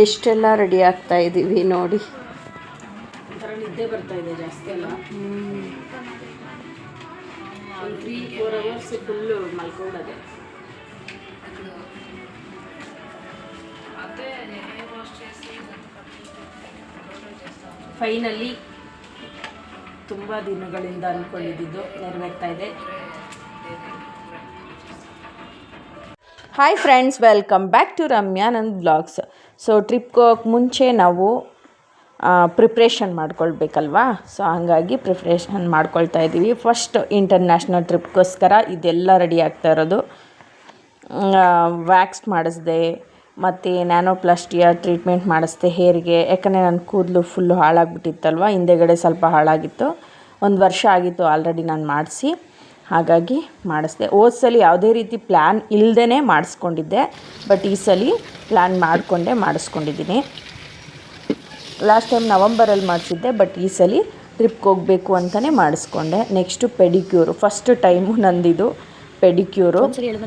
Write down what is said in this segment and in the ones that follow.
ಎಷ್ಟೆಲ್ಲ ರೆಡಿ ಆಗ್ತಾ ಇದ್ದೀವಿ ನೋಡಿ. ನಿದ್ದೆ ಬರ್ತಾ ಇದೆ ಜಾಸ್ತಿ ಅಲ್ಲ. 3-4 ಅವರ್ಸ್ ಫುಲ್ಲು ಮಲ್ಕೊಳ್ಳೋದೆ. ಫೈನಲಿ ತುಂಬ ದಿನಗಳಿಂದ ಅಂದ್ಕೊಂಡಿದ್ದು ನೆರವೇರ್ತಾ ಇದೆ. Hi friends, welcome back to Ramya ನನ್ನ ಬ್ಲಾಗ್ಸ್. ಸೊ ಟ್ರಿಪ್ಗೆ ಹೋಗೋಕ್ಕೆ ಮುಂಚೆ ನಾವು ಪ್ರಿಪ್ರೇಷನ್ ಮಾಡ್ಕೊಳ್ಬೇಕಲ್ವಾ. ಸೊ ಹಾಗಾಗಿ ಪ್ರಿಪ್ರೇಷನ್ ಮಾಡ್ಕೊಳ್ತಾ ಇದ್ದೀವಿ. ಫಸ್ಟ್ ಇಂಟರ್ನ್ಯಾಷನಲ್ ಟ್ರಿಪ್ಗೋಸ್ಕರ ಇದೆಲ್ಲ ರೆಡಿ ಆಗ್ತಾ ಇರೋದು. ವ್ಯಾಕ್ಸ್ ಮಾಡಿಸ್ದೆ ಮತ್ತು ನ್ಯಾನೋಪ್ಲಾಸ್ಟಿಯ ಟ್ರೀಟ್ಮೆಂಟ್ ಮಾಡಿಸ್ದೆ ಹೇರಿಗೆ. ಯಾಕಂದರೆ ನನ್ನ ಕೂದಲು ಫುಲ್ಲು ಹಾಳಾಗಿಬಿಟ್ಟಿತ್ತಲ್ವ, ಹಿಂದೆಗಡೆ ಸ್ವಲ್ಪ ಹಾಳಾಗಿತ್ತು. 1 ವರ್ಷ ಆಗಿತ್ತು ಆಲ್ರೆಡಿ ನಾನು ಮಾಡಿಸಿ, ಹಾಗಾಗಿ ಮಾಡಿಸ್ದೆ. ಹೋದ ಸಲ ಯಾವುದೇ ರೀತಿ ಪ್ಲ್ಯಾನ್ ಇಲ್ಲದೇ ಮಾಡಿಸ್ಕೊಂಡಿದ್ದೆ, ಬಟ್ ಈ ಸಲ ಪ್ಲ್ಯಾನ್ ಮಾಡಿಕೊಂಡೇ ಮಾಡಿಸ್ಕೊಂಡಿದ್ದೀನಿ. ಲಾಸ್ಟ್ ಟೈಮ್ ನವಂಬರಲ್ಲಿ ಮಾಡಿಸಿದ್ದೆ, ಬಟ್ ಈ ಸಲ ಟ್ರಿಪ್ಗೆ ಹೋಗಬೇಕು ಅಂತಲೇ ಮಾಡಿಸ್ಕೊಂಡೆ. ನೆಕ್ಸ್ಟು ಪೆಡಿಕ್ಯೂರು, ಫಸ್ಟ್ ಟೈಮು ನಂದಿದು ಪೆಡಿಕ್ಯೂರು.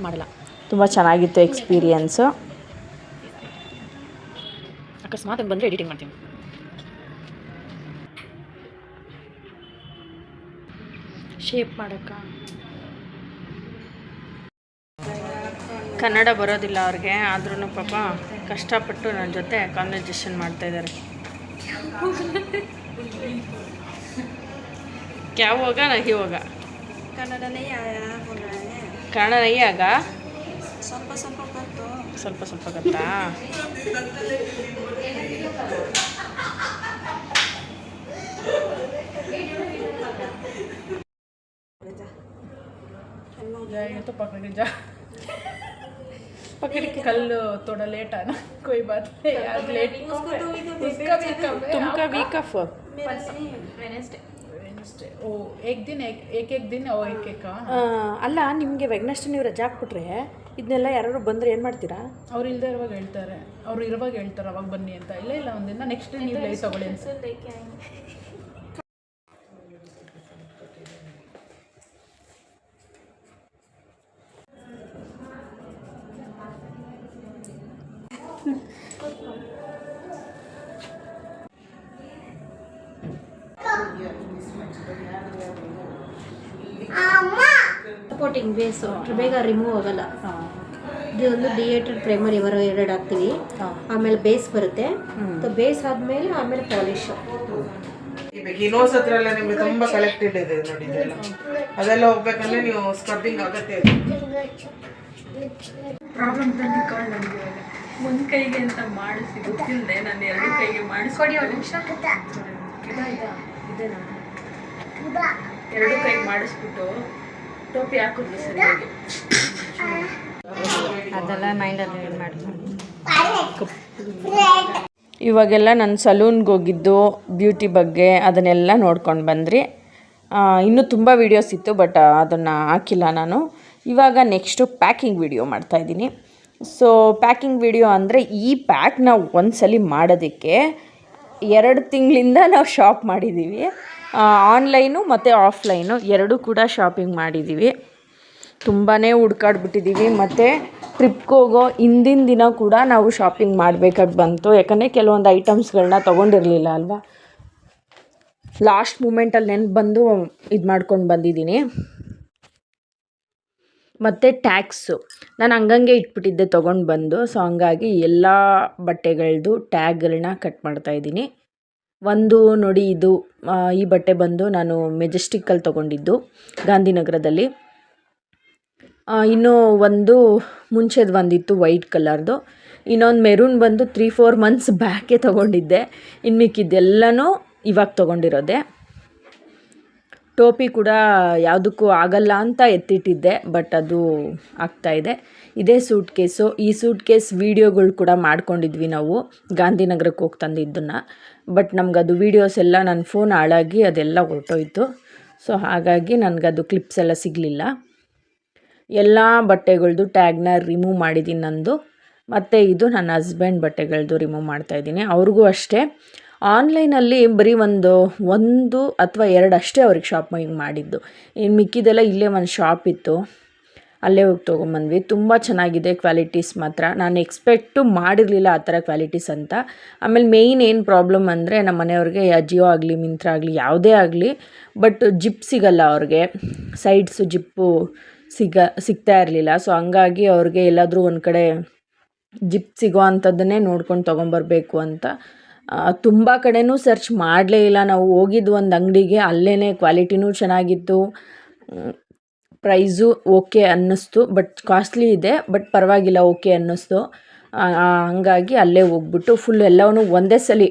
ಮಾಡಲ್ಲ, ತುಂಬ ಚೆನ್ನಾಗಿತ್ತು ಎಕ್ಸ್ಪೀರಿಯನ್ಸು. ಅಕಸ್ಮಾತ್ ಬಂದರೆ ಎಡಿಟಿಂಗ್ ಮಾಡ್ತೀನಿ. ಶೇಪ್ ಮಾಡೋಕ್ಕ ಕನ್ನಡ ಬರೋದಿಲ್ಲ ಅವ್ರಿಗೆ, ಆದ್ರೂ ಪಾಪ ಕಷ್ಟಪಟ್ಟು ನನ್ನ ಜೊತೆ ಕಾನ್ವರ್ಸೇಷನ್ ಮಾಡ್ತಾಯಿದ್ದಾರೆ. ಕ್ಯಾ ಹೋಗ ನಹಿ ಹೋಗ ಕನ್ನಡ ನಹಿ ಆಗ ಸ್ವಲ್ಪ ಗೊತ್ತಾ. पकड़ के कल थोड़ा लेट आना, कोई बात नहीं यार, लेट उसका भी कब है, तुमका वीक ऑफ वेडनेसडे ओ एक दिन एक दिन ओ एक ಅಲ್ಲ, ನಿಮಗೆ ವೆಡ್ನೆಸ್ಡೇ ನೀವು ರಜೆ ಹಾಕ್ಬಿಟ್ರೆ ಇದನ್ನೆಲ್ಲ ಯಾರು ಬಂದರೆ ಏನು ಮಾಡ್ತೀರಾ? ಅವ್ರು ಇಲ್ಲದೆ ಇರುವಾಗ ಹೇಳ್ತಾರೆ, ಅವ್ರು ಇರುವಾಗ ಹೇಳ್ತಾರೆ ಅವಾಗ ಬನ್ನಿ ಅಂತ. ಇಲ್ಲ ಒಂದಿನ ನೆಕ್ಸ್ಟ್ ಡೇ ನೀವು ಲೈವ್ ತಗೊಳ್ಳಿ ಅಂತ. ಸಪೋರ್ಟಿಂಗ್ ಬೇಸು ಬೇಗ ರಿಮೂವ್ ಆಗಲ್ಲ. ಇದೊಂದು ಡಿಯೇಟೆಡ್ ಪ್ರೈಮರ್ ಇವರು 2 ಹಾಕ್ತೀವಿ, ಆಮೇಲೆ ಬೇಸ್ ಬರುತ್ತೆ. ಬೇಸ್ ಆದಮೇಲೆ ಆಮೇಲೆ ಪಾಲಿಶ್. ಈ ನೋಸ್ ಹತ್ರ ಎಲ್ಲ ನಿಮಗೆ ತುಂಬ ಕಲೆಕ್ಟೆಡ್ ಇದೆ ನೋಡಿ, ಇದೆಲ್ಲ ಅದೆಲ್ಲ ಹೋಗ್ಬೇಕಂದ್ರೆ ನೀವು ಸ್ಕ್ರಬ್ಬಿಂಗ್ ಆಗತ್ತೆ. ಪ್ರಾಬ್ಲಮ್ ತಂದಿಕೊಂಡು ನನಗೆ ಒಂದು ಕೈಗೆ ಅಂತ ಮಾಡಿಸಿ ಗೊತ್ತಿಲ್ಲದೆ ನಾನು 2 ಕೈಗೆ ಮಾಡಿಸ್ಕೊಡಿ. ಒಂದು ನಿಮಿಷ ಇದೇನಾ 2 ಕೈಗೆ ಮಾಡಿಸ್ಬಿಟ್ಟು ಟೋಪಿ ಹಾಕಿದ್ಲು ಸರಿಯಾಗಿ. ಅದೆಲ್ಲ ಮೈಂಡಲ್ಲಿ ಮಾಡ್ಕೊಂಡು ಇವಾಗೆಲ್ಲ ನಾನು ಸಲೂನ್ಗೆ ಹೋಗಿದ್ದು ಬ್ಯೂಟಿ ಬಗ್ಗೆ ಅದನ್ನೆಲ್ಲ ನೋಡ್ಕೊಂಡು ಬಂದ್ರಿ. ಇನ್ನೂ ತುಂಬ ವೀಡಿಯೋಸ್ ಇತ್ತು, ಬಟ್ ಅದನ್ನು ಹಾಕಿಲ್ಲ ನಾನು. ಇವಾಗ ನೆಕ್ಸ್ಟು ಪ್ಯಾಕಿಂಗ್ ವಿಡಿಯೋ ಮಾಡ್ತಾಯಿದ್ದೀನಿ. ಸೊ ಪ್ಯಾಕಿಂಗ್ ವಿಡಿಯೋ ಅಂದರೆ ಈ ಪ್ಯಾಕ್ ನಾವು ಒಂದ್ಸಲಿ ಮಾಡೋದಕ್ಕೆ 2 ತಿಂಗಳಿಂದ ನಾವು ಶಾಪ್ ಮಾಡಿದ್ದೀವಿ. ಆನ್ಲೈನು ಮತ್ತು ಆಫ್ಲೈನು 2 ಕೂಡ ಶಾಪಿಂಗ್ ಮಾಡಿದ್ದೀವಿ. ತುಂಬಾ ಹುಡ್ಕಾಡ್ಬಿಟ್ಟಿದ್ದೀವಿ. ಮತ್ತು ಟ್ರಿಪ್ಗೆ ಹೋಗೋ ಹಿಂದಿನ ದಿನ ಕೂಡ ನಾವು ಶಾಪಿಂಗ್ ಮಾಡಬೇಕಾಗಿ ಬಂತು. ಯಾಕಂದರೆ ಕೆಲವೊಂದು ಐಟಮ್ಸ್ಗಳನ್ನ ತೊಗೊಂಡಿರಲಿಲ್ಲ ಅಲ್ವಾ. ಲಾಸ್ಟ್ ಮೂಮೆಂಟಲ್ಲಿ ನೆನ್ಪು ಬಂದು ಇದು ಮಾಡ್ಕೊಂಡು ಬಂದಿದ್ದೀನಿ. ಮತ್ತು ಟ್ಯಾಗ್ಸು ನಾನು ಹಂಗಂಗೆ ಇಟ್ಬಿಟ್ಟಿದ್ದೆ ತೊಗೊಂಡು ಬಂದು. ಸೊ ಹಂಗಾಗಿ ಎಲ್ಲ ಬಟ್ಟೆಗಳದ್ದು ಟ್ಯಾಗ್ಗಳನ್ನ ಕಟ್ ಮಾಡ್ತಾಯಿದ್ದೀನಿ. ಒಂದು ನೋಡಿ, ಇದು ಈ ಬಟ್ಟೆ ಬಂದು ನಾನು ಮೆಜೆಸ್ಟಿಕ್ಕಲ್ಲಿ ತೊಗೊಂಡಿದ್ದು ಗಾಂಧಿನಗರದಲ್ಲಿ. ಇನ್ನೂ ಒಂದು ಮುಂಚೆದು ಬಂದಿತ್ತು ವೈಟ್ ಕಲರ್ದು. ಇನ್ನೊಂದು ಮೆರೂನ್ ಬಂದು 3-4 ಮಂತ್ಸ್ ಬ್ಯಾಕೆ ತೊಗೊಂಡಿದ್ದೆ. ಇನ್ನು ಮಿಕ್ಕಿದ್ದೆಲ್ಲನೂ ಇವಾಗ ತೊಗೊಂಡಿರೋದೆ. ಟೋಪಿ ಕೂಡ ಯಾವುದಕ್ಕೂ ಆಗಲ್ಲ ಅಂತ ಎತ್ತಿಟ್ಟಿದ್ದೆ, ಬಟ್ ಅದು ಆಗ್ತಾಯಿದೆ. ಇದೇ ಸೂಟ್ ಕೇಸು. ಈ ಸೂಟ್ ಕೇಸ್ ವೀಡಿಯೋಗಳು ಕೂಡ ಮಾಡ್ಕೊಂಡಿದ್ವಿ ನಾವು ಗಾಂಧಿನಗರಕ್ಕೆ ಹೋಗಿ ತಂದಿದ್ದನ್ನು. ಬಟ್ ನಮಗದು ವೀಡಿಯೋಸ್ ಎಲ್ಲ ನನ್ನ ಫೋನ್ ಹಾಳಾಗಿ ಅದೆಲ್ಲ ಹೊರಟೋಯ್ತು. ಸೊ ಹಾಗಾಗಿ ನನಗದು ಕ್ಲಿಪ್ಸ್ ಎಲ್ಲ ಸಿಗಲಿಲ್ಲ. ಎಲ್ಲ ಬಟ್ಟೆಗಳದ್ದು ಟ್ಯಾಗ್ನ ರಿಮೂವ್ ಮಾಡಿದ್ದೀನಿ ನಂದು. ಮತ್ತು ಇದು ನನ್ನ ಹಸ್ಬೆಂಡ್ ಬಟ್ಟೆಗಳದ್ದು ರಿಮೂವ್ ಮಾಡ್ತಾಯಿದ್ದೀನಿ. ಅವ್ರಿಗೂ ಅಷ್ಟೇ ಆನ್ಲೈನಲ್ಲಿ ಬರೀ ಒಂದು ಅಥವಾ 2 ಅಷ್ಟೇ ಅವ್ರಿಗೆ ಶಾಪಿಂಗ್ ಮಾಡಿದ್ದು. ಇನ್ನು ಮಿಕ್ಕಿದೆಲ್ಲ ಇಲ್ಲೇ ಒಂದು ಶಾಪ್ ಇತ್ತು, ಅಲ್ಲೇ ಹೋಗಿ ತೊಗೊಂಬಂದ್ವಿ. ತುಂಬ ಚೆನ್ನಾಗಿದೆ ಕ್ವಾಲಿಟೀಸ್ ಮಾತ್ರ. ನಾನು ಎಕ್ಸ್ಪೆಕ್ಟು ಮಾಡಿರಲಿಲ್ಲ ಆ ಥರ ಕ್ವಾಲಿಟೀಸ್ ಅಂತ. ಆಮೇಲೆ ಮೇಯ್ನ್ ಏನು ಪ್ರಾಬ್ಲಮ್ ಅಂದರೆ ನಮ್ಮ ಮನೆಯವ್ರಿಗೆ ಅಜಿಯೋ ಆಗಲಿ ಮಿಂತ್ರಾ ಆಗಲಿ ಯಾವುದೇ ಆಗಲಿ ಬಟ್ ಜಿಪ್ ಸಿಗಲ್ಲ ಅವ್ರಿಗೆ, ಸೈಡ್ಸು ಜಿಪ್ಪು ಸಿಗ್ತಾ ಇರಲಿಲ್ಲ. ಸೊ ಹಂಗಾಗಿ ಅವ್ರಿಗೆ ಎಲ್ಲಾದರೂ ಒಂದು ಕಡೆ ಜಿಪ್ ಸಿಗೋ ಅಂಥದ್ದನ್ನೇ ನೋಡ್ಕೊಂಡು ತೊಗೊಂಬರ್ಬೇಕು ಅಂತ ತುಂಬ ಕಡೆನೂ ಸರ್ಚ್ ಮಾಡಲೇ ಇಲ್ಲ. ನಾವು ಹೋಗಿದ್ದು ಒಂದು ಅಂಗಡಿಗೆ, ಅಲ್ಲೇ ಕ್ವಾಲಿಟಿನೂ ಚೆನ್ನಾಗಿತ್ತು, ಪ್ರೈಸು ಓಕೆ ಅನ್ನಿಸ್ತು. ಬಟ್ ಕಾಸ್ಟ್ಲಿ ಇದೆ, ಬಟ್ ಪರವಾಗಿಲ್ಲ, ಓಕೆ ಅನ್ನಿಸ್ತು. ಹಂಗಾಗಿ ಅಲ್ಲೇ ಹೋಗ್ಬಿಟ್ಟು ಫುಲ್ ಎಲ್ಲವೂ ಒಂದೇ ಸಲ,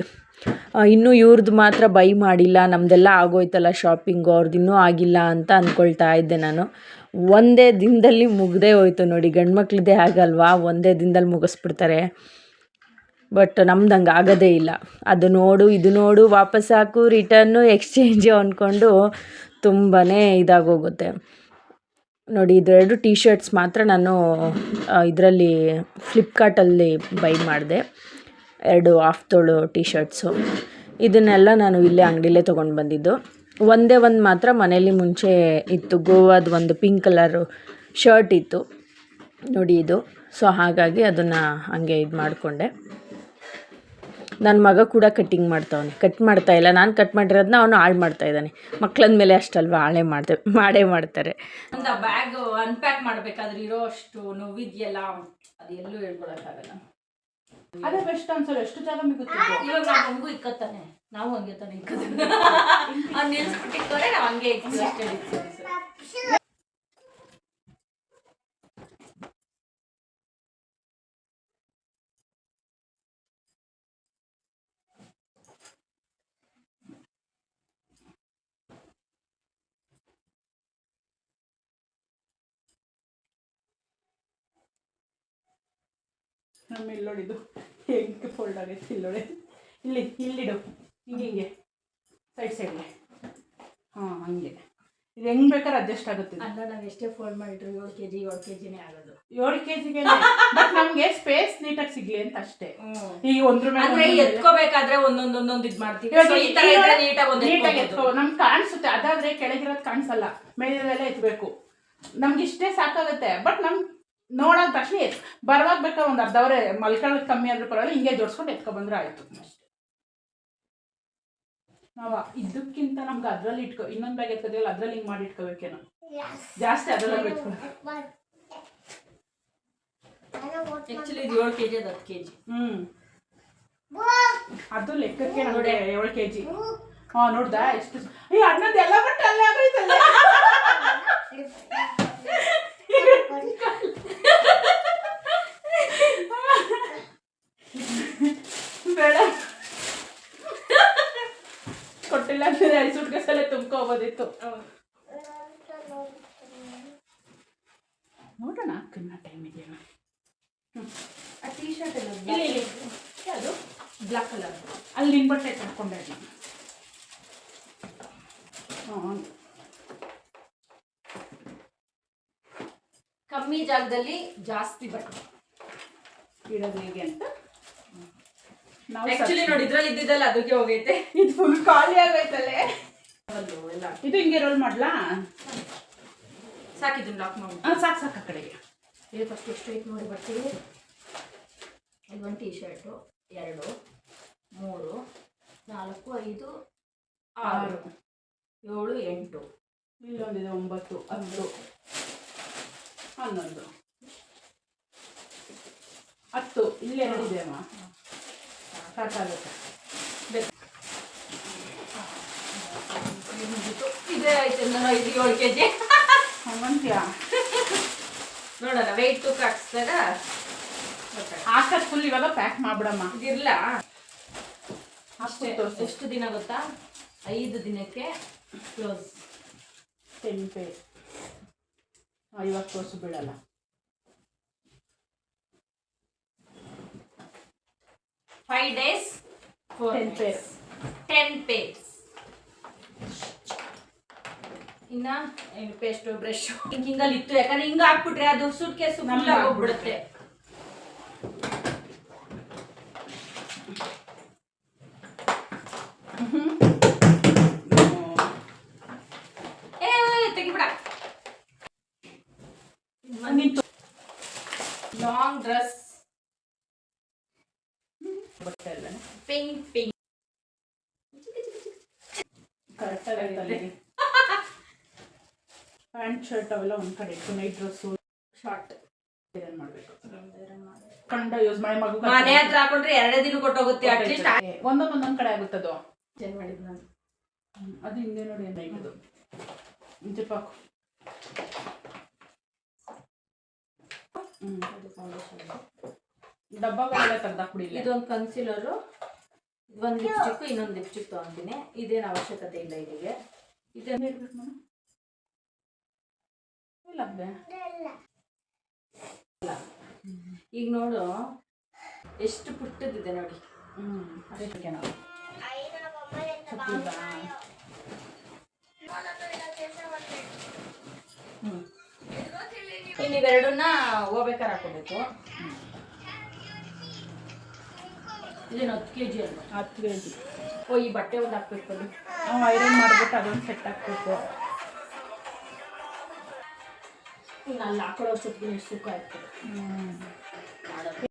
ಇನ್ನೂ ಇವ್ರದ್ದು ಮಾತ್ರ ಬೈ ಮಾಡಿಲ್ಲ, ನಮ್ಮದೆಲ್ಲ ಆಗೋಯ್ತಲ್ಲ ಶಾಪಿಂಗು, ಅವ್ರದ್ದು ಇನ್ನೂ ಆಗಿಲ್ಲ ಅಂತ ಅಂದ್ಕೊಳ್ತಾ ಇದ್ದೆ ನಾನು. ಒಂದೇ ದಿನದಲ್ಲಿ ಮುಗ್ದೇ ಹೋಯ್ತು ನೋಡಿ. ಗಂಡು ಮಕ್ಳದ್ದೇ ಆಗಲ್ವಾ, ಒಂದೇ ದಿನದಲ್ಲಿ ಮುಗಿಸ್ಬಿಡ್ತಾರೆ. ಬಟ್ ನಮ್ದು ಹಂಗೆ ಆಗೋದೇ ಇಲ್ಲ. ಅದು ನೋಡು ಇದು ನೋಡು, ವಾಪಸ್ ಹಾಕು, ರಿಟರ್ನು, ಎಕ್ಸ್ಚೇಂಜು ಅಂದ್ಕೊಂಡು ತುಂಬಾ ಇದಾಗೋಗುತ್ತೆ ನೋಡಿ. ಇದೆರಡು ಟೀ ಶರ್ಟ್ಸ್ ಮಾತ್ರ ನಾನು ಇದರಲ್ಲಿ ಫ್ಲಿಪ್ಕಾರ್ಟಲ್ಲಿ ಬೈ ಮಾಡಿದೆ, 2 ಹಾಫ್ ತೋಳು ಟೀ ಶರ್ಟ್ಸು. ಇದನ್ನೆಲ್ಲ ನಾನು ಇಲ್ಲೇ ಅಂಗಡಿಲೇ ತೊಗೊಂಡು ಬಂದಿದ್ದು. ಒಂದೇ ಒಂದು ಮಾತ್ರ ಮನೇಲಿ ಮುಂಚೆ ಇತ್ತು, ಗೋವಾದ ಒಂದು ಪಿಂಕ್ ಕಲರು ಶರ್ಟ್ ಇತ್ತು ನೋಡಿ ಇದು. ಸೊ ಹಾಗಾಗಿ ಅದನ್ನು ಹಂಗೆ ಇದು ಮಾಡಿಕೊಂಡೆ. ನನ್ನ ಮಗ ಕೂಡ ಕಟ್ಟಿಂಗ್ ಮಾಡ್ತಾವನೆ, ಕಟ್ ಮಾಡ್ತಾಯಿಲ್ಲ, ನಾನು ಕಟ್ ಮಾಡಿರೋದನ್ನ ಅವನು ಹಾಳು ಮಾಡ್ತಾಯಿದ್ದಾನೆ. ಮಕ್ಕಳಂದ ಮೇಲೆ ಅಷ್ಟಲ್ವ, ಮಾಡೇ ಮಾಡ್ತಾರೆ. ಒಂದು ಬ್ಯಾಗ್ ಅನ್ಪ್ಯಾಕ್ ಮಾಡಬೇಕಾದ್ರೆ ಇರೋ ಅಷ್ಟು ನೋವಿದೆಯಲ್ಲ, ಅದು ಎಲ್ಲೂ ಹೇಳ್ಕೊಳಕ್ಕಾಗಲ್ಲ. ಅದೇ ಬೆಸ್ಟ್ ಅನ್ಸಲ್ಲ, ಎಷ್ಟು ಜಾಗ ಮಿಗುತ್ತೆ. ಇವಾಗ ನಾವು ಹಂಗೂ ಇಕ್ಕತ್ತಾನೆ, ನಾವು ಹಂಗೆ ತಾನೆ ಇಕ್ಕತ್ತೆ. ಅವ್ನು ನಿಲ್ಸ್ಬಿಟ್ಟಿಕ್ಕವ್ರೆ, ನಾವು ಹಂಗೆ ಇಕ್ತೀವಿ ಅಷ್ಟೇ. ನಮ್ಮ ಇಲ್ಲೋಡಿದು ಹೆಂಗೆ ಫೋಲ್ಡ್ ಆಗೈತೆ, ಇಲ್ಲೋಡೆ ಇಲ್ಲಿಡು, ಹಿಂಗೆ ಸೈಡ್ಗೆ. ಹಾಂ ಹಂಗೆ ಇದು ಹೆಂಗೆ ಬೇಕಾದ್ರೆ ಅಡ್ಜಸ್ಟ್ ಆಗುತ್ತೆ. ಅಲ್ಲ, ನಾವು ಎಷ್ಟೇ ಫೋಲ್ಡ್ ಮಾಡಿದ್ರು 7 kg ಅಗೋದು. 7 kg ಬಟ್ ನಮಗೆ ಸ್ಪೇಸ್ ನೀಟಾಗಿ ಸಿಗ್ಲಿ ಅಂತ ಅಷ್ಟೇ. ಈಗ ಒಂದ್ರ ಮೇಲೆ ಎತ್ಕೋಬೇಕಾದ್ರೆ ಒಂದೊಂದು ಇದು ಮಾಡ್ತೀವಿ. ನೀಟಾಗಿ ಎತ್ಕೋ, ನಮ್ಗೆ ಕಾಣಿಸುತ್ತೆ. ಅದಾದ್ರೆ ಕೆಳಗಿರೋದು ಕಾಣಿಸಲ್ಲ, ಮೇಲೆಲ್ಲ ಎತ್ತಬೇಕು. ನಮ್ಗೆ ಇಷ್ಟೇ ಸಾಕಾಗುತ್ತೆ. ಬಟ್ ನಮ್ಗೆ ನೋಡೋದ ತಕ್ಷಣ ಬರುವಾಗ ಬೇಕಾದ್ರೆ ಒಂದು ಅರ್ಧ ಅವರೇ ಮಲ್ಕೊಳ್ಳೋದು ಕಮ್ಮಿ ಆದ್ರೂ ಪರವಾಗಿಲ್ಲ, ಹಿಂಗೆ ಜೋಡಿಸ್ಕೊಂಡು ಎತ್ಕೊಬಂದ್ರೆ ಆಯಿತು ಅಷ್ಟೇ. ನಾವು ಇದಕ್ಕಿಂತ ನಮ್ಗೆ ಅದ್ರಲ್ಲಿ ಇನ್ನೊಂದು ಬ್ಯಾಗ್ ಎತ್ಕೋತೀವಲ್ಲ, ಅದ್ರಲ್ಲಿ ಹಿಂಗೆ ಮಾಡಿ ಇಟ್ಕೋಬೇಕೇನೋ ಜಾಸ್ತಿ, ಅದರಲ್ಲಿ ಇಟ್ಕೊ. ಆಕ್ಚುಲಿ 7 kg ಅದು 10 kg. ಅದು ಲೆಕ್ಕಕ್ಕೆ ನೋಡಿ 7 kg. ಹಾಂ ನೋಡ್ದಾ ಎಷ್ಟು ಅನ್ನೋದು ಎಲ್ಲ ಬಟ್ ಅಲ್ಲೇ ಆಗೋಯ್ತಲ್ಲ. ಬೇಡ, ಕೊಟ್ಟಿಲ್ಲ ಅಂದರೆ 5 ಸುಟ್ಕಸಲ್ಲೇ ತುಂಬ್ಕೋಬೋದಿತ್ತು. ನೋಡೋಣ, ಅಕ್ಕನ್ನ ಟೈಮ್ ಇದೆಯಾ. ಆ ಟೀ ಶರ್ಟ್ ಇಲ್ಲಿ ಅದು ಬ್ಲ್ಯಾಕ್ ಕಲರ್, ಅಲ್ಲಿ ನಿನ್ನ ಬಟ್ಟೆ ತಗೊಂಡೆ. ಹಾಂ, ಕಮ್ಮಿ ಜಾಗದಲ್ಲಿ ಜಾಸ್ತಿ ಬಟ್ಟೆ ಇಡೋದು ಹೇಗೆ ಅಂತ ನಾವು ಆಕ್ಚುಲಿ ನೋಡಿ, ಇದ್ರಲ್ಲಿ ಇದ್ದಿದ್ದಲ್ಲ ಅದಕ್ಕೆ ಹೋಗೈತೆ. ಇದು ಫುಲ್ ಖಾಲಿ ಆಗೈತಲ್ಲೇ. ಎಲ್ಲ ಇದು ಹಿಂಗೆ ರೋಲ್ ಮಾಡ್ಲಾ? ಸಾಕಿದ್ದು ಲಾಕ್ ಮಾಡಿ. ಸಾಕು ಸಾಕು, ಆ ಕಡೆಗೆ. ಇದು ಫಸ್ಟ್ ಎಷ್ಟು ಐತೆ ನೋಡಿ ಬಟ್ಟೆ. ಇದೊಂದು ಟೀ ಶರ್ಟು 2 3 4 5 6 7 8, ಇಲ್ಲೊಂದಿದೆ 9 10 11 10. ಇಲ್ಲಿ 2 ಇದೆ ಅಮ್ಮ, ಸಾಕಾಗುತ್ತೆ. ಇದೇ ಆಯ್ತು 7 kg. ಹಂಗಂತೀಯಾ? ನೋಡೋಣ ವೆಯ್ಟ್ ತೂಕ ಹಾಕ್ಸ್ದಾಗ ಹಾಕೋದು ಫುಲ್ ಇವಾಗ ಪ್ಯಾಕ್ ಮಾಡ್ಬಿಡಮ್ಮ. ಇದಿರಲ್ಲ ಅಷ್ಟೇ. ಎಷ್ಟು ದಿನ ಗೊತ್ತಾ? 5 ದಿನಕ್ಕೆ ಕ್ಲೋಸ್. 10 ಪೇರ್. ಇವಾಗ ತೋರಿಸು ಬಿಡಲ್ಲ. 5 days 10 ಪೇರ್. 10 pairs. ಇನ್ನ ಏನು ಪೇಸ್ಟು ಬ್ರಷ್ ಹಿಂಗಲ್ಲಿ ಇತ್ತು, ಯಾಕಂದ್ರೆ ಹಿಂಗ ಹಾಕ್ಬಿಟ್ರೆ ಅದು ಸೂಟ್ ಕೇಸ್ ಫುಲ್ ಆಗೋಗ್ಬಿಡುತ್ತೆ. ಪಿಂಕ್ ಪಿಂಕ್ ಕರೆಕ್ಟಾಗಿ ಪ್ಯಾಂಟ್ ಶರ್ಟ್ ಅವೆಲ್ಲ ಒಂದು ಕಡೆ ಇಟ್ಟು ನೈಟ್ ಡ್ರೆಸ್ಸು ಶಾರ್ಟ್ ಏನ್ ಮಾಡಬೇಕು ಕಂಡ ಯೂಸ್ ಮಾಡಿ ಮಗು ಮನೆ ಹತ್ರ ಹಾಕೊಂಡ್ರೆ 2 ದಿನ ಕೊಟ್ಟೋಗುತ್ತೆ ಅಟ್ಲೀಸ್ಟ್ ಒಂದೊಂದೊಂದೊಂದ್ ಕಡೆ ಆಗುತ್ತದು. ಚೇಂಜ್ ಮಾಡಿದ್ ನಾನು. ಅದು ಹಿಂದೆ ನೋಡಿ ಏನಾಯ್ತದು ಜಿಪ್ಪಾಕು. ಅದು ಫೌಂಡೇಶನ್ ಡಬ್ಬಗಳೆಲ್ಲ ತೆಗ್ದಾಕ್ಬಿಡಿ. ಇದೊಂದು ಕನ್ಸಿಲರು, ಒಂದು ಲಿಪ್ಸ್ಟಿಕ್, ಇನ್ನೊಂದು ಲಿಪ್ಸ್ಟಿಕ್ ತೊಗೊತೀನಿ. ಇದೇನು ಅವಶ್ಯಕತೆ ಇಲ್ಲ ಇಲ್ಲಿಗೆ. ಇದೇನು ಹೇಳ್ಬೇಕು ನಾನು ಇಲ್ಲ ಈಗ ನೋಡು ಎಷ್ಟು ಪುಟ್ಟದಿದೆ ನೋಡಿ. ಅದಕ್ಕೆ ನಾವು ಇನ್ನು ಇವೆರಡನ್ನ ಹೋಗ್ಬೇಕಾರೆ ಹಾಕೋಬೇಕು. ಇದೇನು 10 kg ಅಲ್ವಾ? 10 kg. ಓ, ಈ ಬಟ್ಟೆ ಒಂದು ಹಾಕ್ಬೇಕು. ನಾವು ಐರನ್ ಮಾಡ್ಬಿಟ್ಟು ಅದೊಂದು ಸೆಟ್ ಹಾಕ್ಬೇಕು. ಇನ್ನು ಅಲ್ಲಿ ಹಾಕೊಳ್ಳೋ ಅಷ್ಟೊತ್ತಿಗೆ ಎಷ್ಟು ಸುಖ ಆಗ್ತದೆ ಮಾಡೋದು.